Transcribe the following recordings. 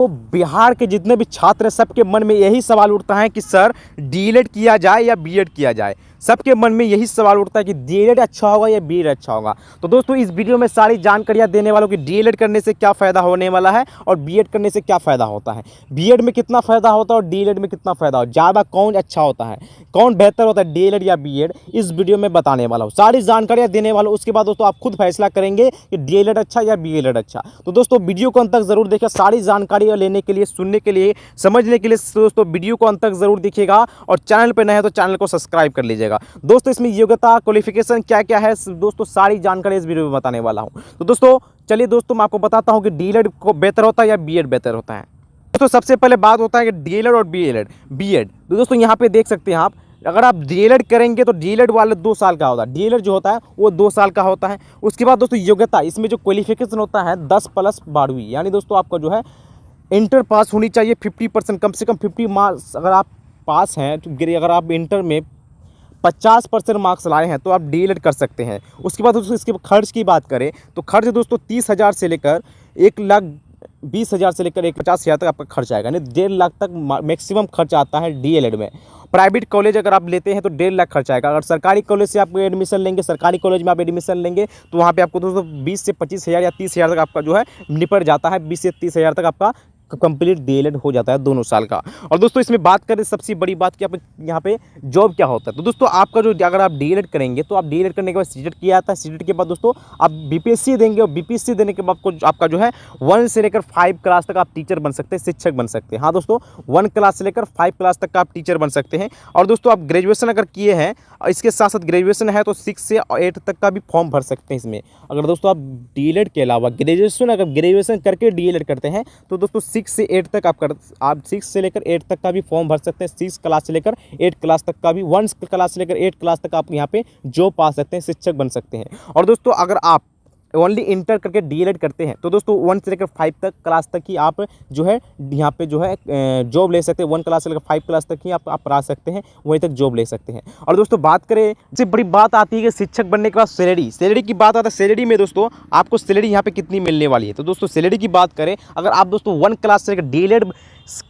तो बिहार के जितने भी छात्र हैं सबके मन में यही सवाल उठता है कि सर डीएलएड किया जाए या बीएड किया जाए। सबके मन में यही सवाल उठता है कि डीएलएड अच्छा होगा या बीएड अच्छा होगा। तो दोस्तों इस वीडियो में सारी जानकारियां देने वालों की डीएलएड करने से क्या फ़ायदा होने वाला है और बीएड करने से क्या फ़ायदा होता है, बीएड में कितना फ़ायदा होता है और डीएलएड में कितना फ़ायदा हो, ज़्यादा कौन अच्छा होता है, कौन बेहतर होता है डीएलएड या बीएड, इस वीडियो में बताने वाला हूँ। सारी जानकारियाँ देने वाला हूँ। उसके बाद दोस्तों आप खुद फैसला करेंगे कि डीएलएड अच्छा या बीएड अच्छा। तो दोस्तों वीडियो को अंत तक जरूर देखिए, सारी जानकारियाँ लेने के लिए, सुनने के लिए, समझने के लिए दोस्तों वीडियो को अंत तक जरूर देखिएगा और चैनल पर नए हैं तो चैनल को सब्सक्राइब कर लीजिएगा। दोस्तों इसमें योग्यता क्वालिफिकेशन क्या क्या है दोस्तों सारी जानकारी इस वीडियो में बताने वाला हूं। तो दोस्तों चलिए दोस्तों मैं आपको बताता हूं कि डीएलएड को बेहतर होता है या बीएड बेहतर होता है। दोस्तों सबसे पहले बात होता है कि डीएलएड और बीएड। तो दोस्तों यहां पे देख सकते हैं आप, अगर आप डीएलएड करेंगे तो डीएलएड वाले 2 साल का होता है, डीएलएड जो होता है वो 2 साल का होता है। उसके बाद दोस्तों योग्यता, इसमें जो क्वालिफिकेशन होता है 10 प्लस 12वीं, यानी दोस्तों आपका जो है इंटर पास होनी चाहिए 50%, कम से कम 50 मार्क्स अगर आप पास हैं तो अगर आप इंटर में 50% मार्क्स लाए हैं तो आप डीएलएड कर सकते हैं। उसके बाद दोस्तों इसके खर्च की बात करें तो खर्च दोस्तों 30,000 से लेकर 1,20,000 से लेकर 1,50,000 तक आपका खर्च आएगा, यानी 1.5 लाख तक मैक्सिमम खर्च आता है डीएलएड में। प्राइवेट कॉलेज अगर आप लेते हैं तो 1.5 लाख खर्च आएगा। अगर सरकारी कॉलेज से आप एडमिशन लेंगे, सरकारी कॉलेज में आप एडमिशन लेंगे तो वहाँ पे आपको दोस्तों 20 से 25,000 या 30,000 तक आपका जो है निपट जाता है। 20 से 30,000 तक आपका कंप्लीट डीएलएड हो जाता है दोनों साल का। और दोस्तों इसमें बात करें सबसे बड़ी बात कि आप यहाँ पे जॉब क्या होता है, तो दोस्तों आपका जो अगर आप डीएलएड करेंगे तो आप डीएलएड करने के बाद सीटेट किया जाता है। सीटेट के बाद दोस्तों आप बीपीएससी देंगे और बीपीएससी देने के बाद आपका जो है 1 से लेकर 5 क्लास तक आप टीचर बन सकते हैं, शिक्षक बन सकते हैं। हाँ दोस्तों 1 क्लास से लेकर 5 क्लास तक का आप टीचर बन सकते हैं। और दोस्तों आप ग्रेजुएशन अगर किए हैं, इसके साथ साथ ग्रेजुएशन है तो 6 से 8 तक का भी फॉर्म भर सकते हैं इसमें। अगर दोस्तों आप डीएलएड के अलावा ग्रेजुएशन करके डीएलएड करते हैं तो दोस्तों 6 से 8 तक आप 6 से लेकर 8 तक का भी फॉर्म भर सकते हैं। 6 क्लास से लेकर 8 क्लास तक का भी, 1 क्लास से लेकर 8 क्लास तक आप यहाँ पे जॉब पा सकते हैं, शिक्षक बन सकते हैं। और दोस्तों अगर आप ओनली इंटर करके डीएलएड करते हैं तो दोस्तों 1 से लेकर 5 तक क्लास तक ही आप जो है यहाँ पे जो है जॉब ले सकते हैं। 1 क्लास से लेकर 5 क्लास तक ही आप पढ़ा सकते हैं, वहीं तक जॉब ले सकते हैं। और दोस्तों बात करें, सबसे बड़ी बात आती है कि शिक्षक बनने के बाद सैलरी की बात आता है। सैलरी में दोस्तों आपको सैलरी यहाँ पे कितनी मिलने वाली है, तो दोस्तों सैलरी की बात करें, अगर आप दोस्तों 1 क्लास से लेकर डीएलएड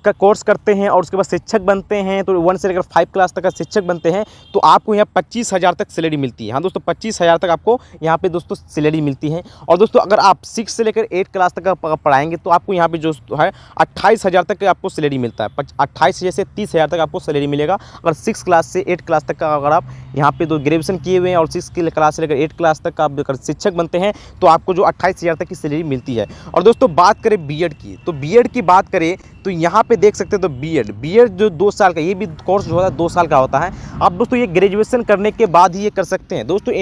का कोर्स करते हैं और उसके बाद शिक्षक बनते हैं तो 1 से लेकर 5 क्लास तक का शिक्षक बनते हैं तो आपको यहाँ 25,000 तक सैलरी मिलती है। हाँ दोस्तों 25,000 तक आपको यहाँ पे दोस्तों सैलरी मिलती है। और दोस्तों अगर आप 6 से लेकर 8 क्लास तक का पढ़ाएंगे तो आपको यहाँ पे जो है 28,000 तक आपको सैलरी मिलता है। 28,000 से 30,000 तक आपको सैलरी मिलेगा। अगर 6 क्लास से 8 क्लास तक का अगर आप यहाँ पे ग्रेजुएशन किए हुए हैं और 6 क्लास से लेकर 8 क्लास तक का आप अगर शिक्षक बनते हैं तो आपको जो 28,000 तक की सैलरी मिलती है। और दोस्तों बात करें बीएड की, तो बीएड की बात करें तो यहाँ पे देख सकते हैं तो बीएड जो 2 साल का, ये भी कोर्स जो होता है 2 साल का होता है। आप दोस्तों ये ग्रेजुएशन करने के बाद ही ये कर सकते हैं। दोस्तों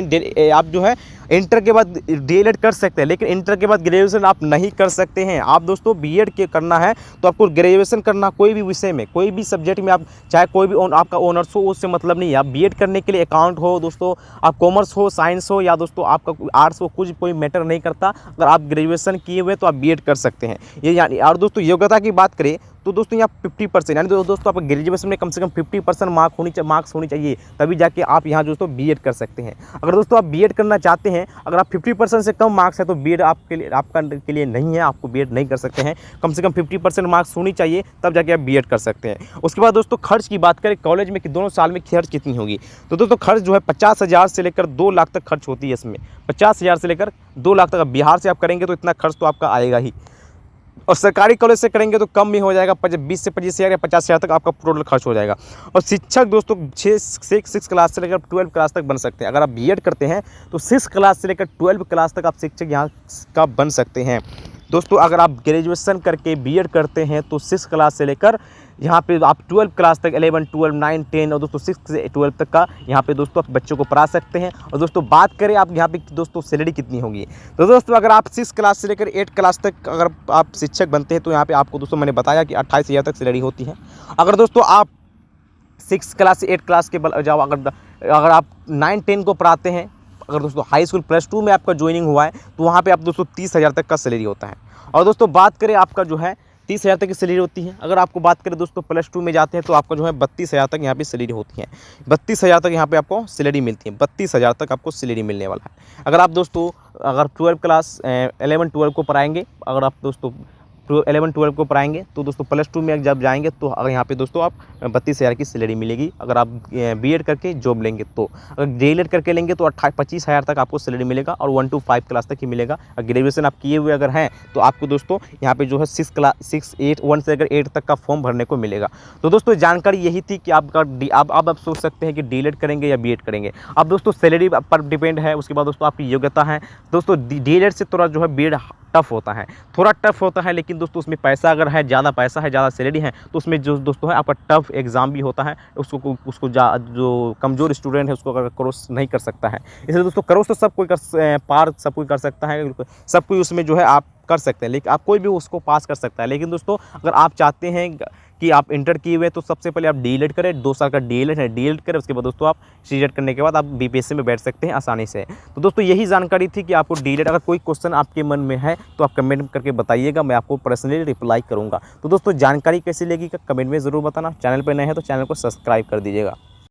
आप जो है इंटर के बाद डीएलएड कर सकते हैं, लेकिन इंटर के बाद ग्रेजुएशन आप नहीं कर सकते हैं। आप दोस्तों बीएड के करना है तो आपको ग्रेजुएशन करना, कोई भी विषय में, कोई भी सब्जेक्ट में, आप चाहे कोई भी आपका ऑनर्स हो उससे मतलब नहीं है। आप बीएड करने के लिए अकाउंट हो दोस्तों, आप कॉमर्स हो, साइंस हो या दोस्तों आपका आर्ट्स हो, कुछ कोई मैटर नहीं करता। अगर आप ग्रेजुएशन किए हुए तो आप बीएड कर सकते हैं ये यानी। और दोस्तों योग्यता की बात करें तो दोस्तों यहाँ 50% यानी दोस्तों आपका ग्रेजुएशन में कम से कम 50% मार्क्स होनी चाहिए, तभी जाके आप यहाँ दोस्तों बीएड कर सकते हैं। अगर दोस्तों आप बीएड करना चाहते हैं, अगर आप 50% से कम मार्क्स है तो बीएड आपके लिए नहीं है, आपको बीएड नहीं कर सकते हैं। कम से कम 50% मार्क्स होनी चाहिए तब जाके आप बीएड कर सकते हैं। उसके बाद दोस्तों खर्च की बात करें कॉलेज में कि दोनों साल में खर्च कितनी होगी, तो दोस्तों खर्च जो है 50,000 से लेकर 2 लाख तक खर्च होती है इसमें। 50,000 से लेकर 2 लाख तक। बिहार से आप करेंगे तो इतना खर्च तो आपका आएगा ही, और सरकारी कॉलेज से करेंगे तो कम भी हो जाएगा, 20 से 25,000 या 50,000 तक आपका टोटल खर्च हो जाएगा। और शिक्षक दोस्तों 6 क्लास से लेकर 12 क्लास तक बन सकते हैं। अगर आप बीएड करते हैं तो 6 क्लास से लेकर 12 क्लास तक आप शिक्षक यहाँ का बन सकते हैं। दोस्तों अगर आप ग्रेजुएशन करके बीएड करते हैं तो 6 क्लास से लेकर यहाँ पे आप 12 क्लास तक, 11, 12, 9, 10 और दोस्तों 6 से 12 तक का यहाँ पे दोस्तों आप बच्चों को पढ़ा सकते हैं। और दोस्तों बात करें आप यहाँ पे दोस्तों सैलरी कितनी होगी, तो दोस्तों अगर आप 6 क्लास से लेकर 8 क्लास तक अगर आप शिक्षक बनते हैं तो यहाँ पे आपको दोस्तों मैंने बताया कि 28,000 तक सैलरी होती है। अगर दोस्तों आप 6 क्लास से 8 क्लास के जाओ, अगर आप 9, 10 को पढ़ाते हैं, अगर दोस्तों हाई स्कूल +2 में आपका ज्वाइनिंग हुआ है तो वहाँ पे आप दोस्तों 30,000 तक का सैलरी होता है। और दोस्तों बात करें आपका जो है 30,000 तक की सैलरी होती है। अगर आपको बात करें दोस्तों +2 में जाते हैं तो आपका जो है 32,000 तक यहाँ पे सैलरी होती है। 32,000 तक यहाँ पे आपको सैलरी मिलती है। 32,000 तक आपको सैलरी मिलने वाला है। अगर आप दोस्तों 12 क्लास 11, 12 को पढ़ाएंगे, अगर आप दोस्तों 11 12 के ऊपर आएंगे तो दोस्तों +2 में जब जाएंगे तो अगर यहाँ पे दोस्तों आप 32,000 की सैलरी मिलेगी। अगर आप बीएड करके जॉब लेंगे तो, अगर डीएलएड करके लेंगे तो 25,000 तक आपको सैलरी मिलेगा और 1 to 5 क्लास तक ही मिलेगा। ग्रेजुएशन आप किए हुए अगर हैं तो आपको दोस्तों यहाँ पे जो है 6 8 1 से अगर 8 तक का फॉर्म भरने को मिलेगा। तो दोस्तों जानकारी यही थी कि आपका आप सोच सकते हैं कि डीएलएड करेंगे या बीएड करेंगे। अब दोस्तों सैलरी पर डिपेंड है, उसके बाद दोस्तों आपकी योग्यता है। दोस्तों डीएलएड से थोड़ा जो है बीएड टफ होता है, थोड़ा टफ होता है, लेकिन दोस्तों उसमें पैसा अगर है, ज़्यादा पैसा है, ज़्यादा सैलरी है तो उसमें जो दोस्तों है आपका टफ एग्ज़ाम भी होता है। उसको जो कमज़ोर स्टूडेंट है उसको अगर क्रॉस नहीं कर सकता है। इसलिए दोस्तों क्रॉस तो सब कोई पार सब कोई कर सकता है, सब कोई उसमें जो है आप कर सकते हैं, लेकिन आप कोई भी उसको पास कर सकता है। लेकिन दोस्तों अगर आप चाहते हैं कि आप इंटर किए हुए तो सबसे पहले आप डीएलएड करें, 2 साल का डीएलएड है, डीएलएड करें, उसके बाद दोस्तों आप सीटेट करने के बाद आप बीपीएससी में बैठ सकते हैं आसानी से। तो दोस्तों यही जानकारी थी कि आपको डीएलएड, अगर कोई क्वेश्चन आपके मन में है तो आप कमेंट करके बताइएगा, मैं आपको पर्सनली रिप्लाई करूँगा। तो दोस्तों जानकारी कैसी लगी कमेंट में ज़रूर बताना। चैनल पर नए हैं तो चैनल को सब्सक्राइब कर दीजिएगा।